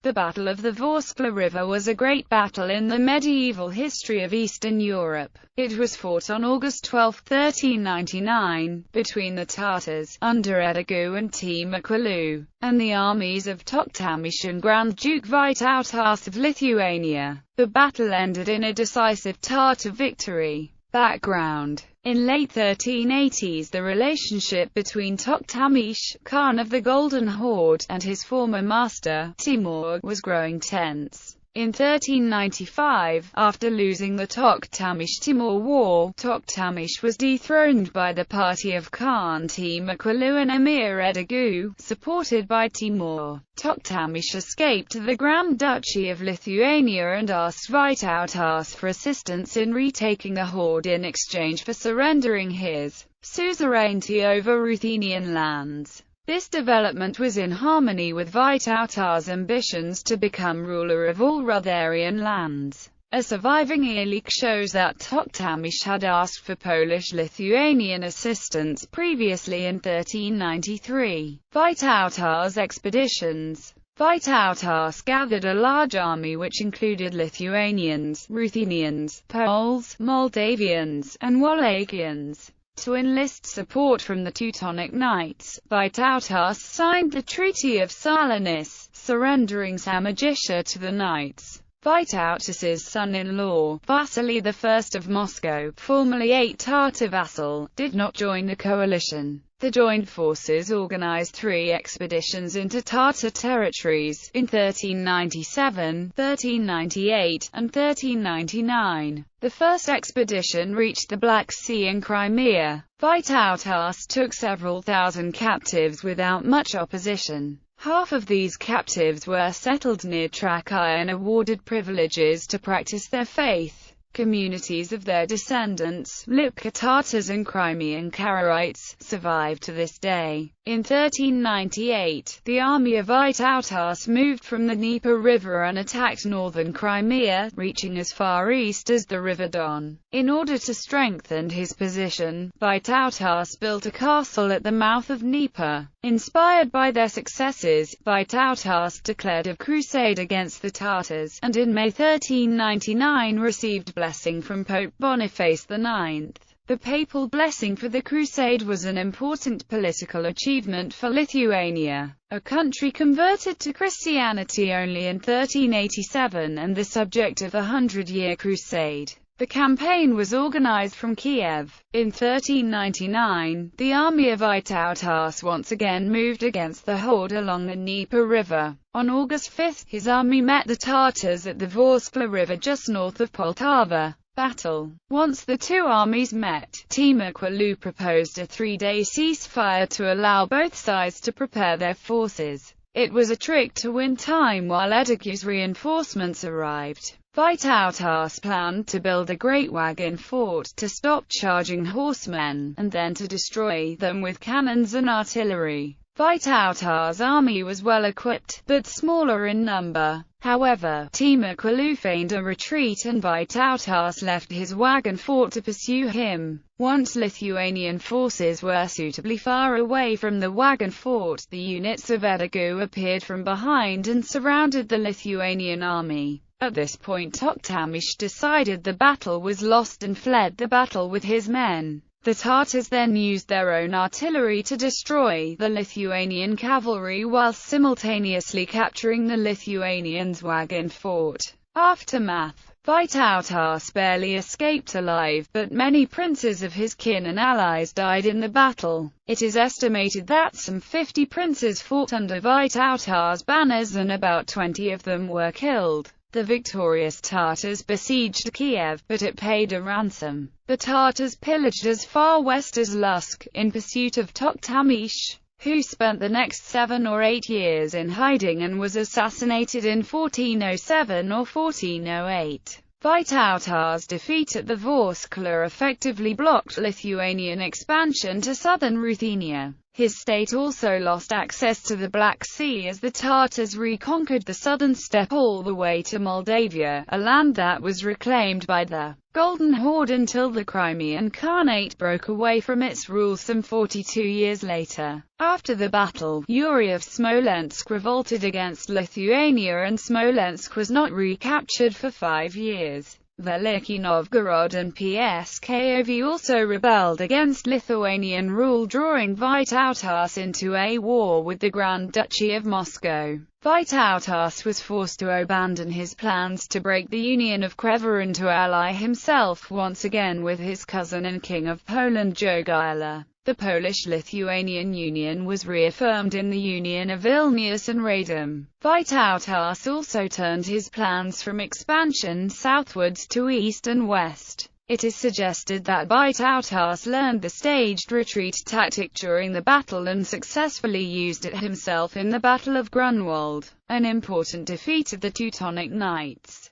The Battle of the Vorskla River was a great battle in the medieval history of Eastern Europe. It was fought on August 12, 1399, between the Tatars, under Edigu and Timoquelu, and the armies of Toktamish and Grand Duke Vytautas of Lithuania. The battle ended in a decisive Tatar victory. Background: in late 1380s the relationship between Toktamish, Khan of the Golden Horde, and his former master, Timur, was growing tense. In 1395, after losing the Toktamish-Timur War, Toktamish was dethroned by the party of Khan Timoquelu and Emir Edigu, supported by Timur. Toktamish escaped to the Grand Duchy of Lithuania and asked Vytautas for assistance in retaking the horde in exchange for surrendering his suzerainty over Ruthenian lands. This development was in harmony with Vytautas' ambitions to become ruler of all Ruthenian lands. A surviving earleak shows that Toktamish had asked for Polish-Lithuanian assistance previously in 1393. Vytautas' expeditions. Vytautas gathered a large army which included Lithuanians, Ruthenians, Poles, Moldavians, and Wallachians. To enlist support from the Teutonic Knights, Vytautas signed the Treaty of Salamis, surrendering Samogitia to the Knights. Vytautas's son-in-law, Vasily I of Moscow, formerly a Tatar vassal, did not join the coalition. The joined forces organized 3 expeditions into Tatar territories, in 1397, 1398, and 1399. The first expedition reached the Black Sea and Crimea. Vytautas took several thousand captives without much opposition. Half of these captives were settled near Trakai and awarded privileges to practice their faith. Communities of their descendants, Lipka Tatars and Crimean Karaites, survive to this day. In 1398, the army of Vytautas moved from the Dnieper River and attacked northern Crimea, reaching as far east as the River Don. In order to strengthen his position, Vytautas built a castle at the mouth of Dnieper. Inspired by their successes, Vytautas declared a crusade against the Tatars, and in May 1399 received blessing from Pope Boniface IX. The papal blessing for the crusade was an important political achievement for Lithuania, a country converted to Christianity only in 1387 and the subject of the 100-year crusade. The campaign was organized from Kiev. In 1399, the army of Vytautas once again moved against the horde along the Dnieper River. On August 5, his army met the Tatars at the Vorskla River just north of Poltava. Battle. Once the two armies met, Timoquelu proposed a 3-day ceasefire to allow both sides to prepare their forces. It was a trick to win time while Edigu's reinforcements arrived. Vytautas planned to build a great wagon fort to stop charging horsemen, and then to destroy them with cannons and artillery. Vytautas' army was well equipped, but smaller in number. However, Timoquelu feigned a retreat and Vytautas left his wagon fort to pursue him. Once Lithuanian forces were suitably far away from the wagon fort, the units of Edigu appeared from behind and surrounded the Lithuanian army. At this point Toktamish decided the battle was lost and fled the battle with his men. The Tatars then used their own artillery to destroy the Lithuanian cavalry while simultaneously capturing the Lithuanians' wagon fort. Aftermath. Vytautas barely escaped alive, but many princes of his kin and allies died in the battle. It is estimated that some 50 princes fought under Vytautas' banners and about 20 of them were killed. The victorious Tatars besieged Kiev, but it paid a ransom. The Tatars pillaged as far west as Lusk, in pursuit of Toktamish, who spent the next 7 or 8 years in hiding and was assassinated in 1407 or 1408. Vytautas' defeat at the Vorskla effectively blocked Lithuanian expansion to southern Ruthenia. His state also lost access to the Black Sea as the Tatars reconquered the southern steppe all the way to Moldavia, a land that was reclaimed by the Golden Horde until the Crimean Khanate broke away from its rule some 42 years later. After the battle, Yuri of Smolensk revolted against Lithuania and Smolensk was not recaptured for 5 years. Veliki Novgorod and Pskov also rebelled against Lithuanian rule, drawing Vytautas into a war with the Grand Duchy of Moscow. Vytautas was forced to abandon his plans to break the Union of Creva and to ally himself once again with his cousin and King of Poland Jogaila. The Polish-Lithuanian Union was reaffirmed in the Union of Vilnius and Radom. Vytautas also turned his plans from expansion southwards to east and west. It is suggested that Vytautas learned the staged retreat tactic during the battle and successfully used it himself in the Battle of Grunwald, an important defeat of the Teutonic Knights.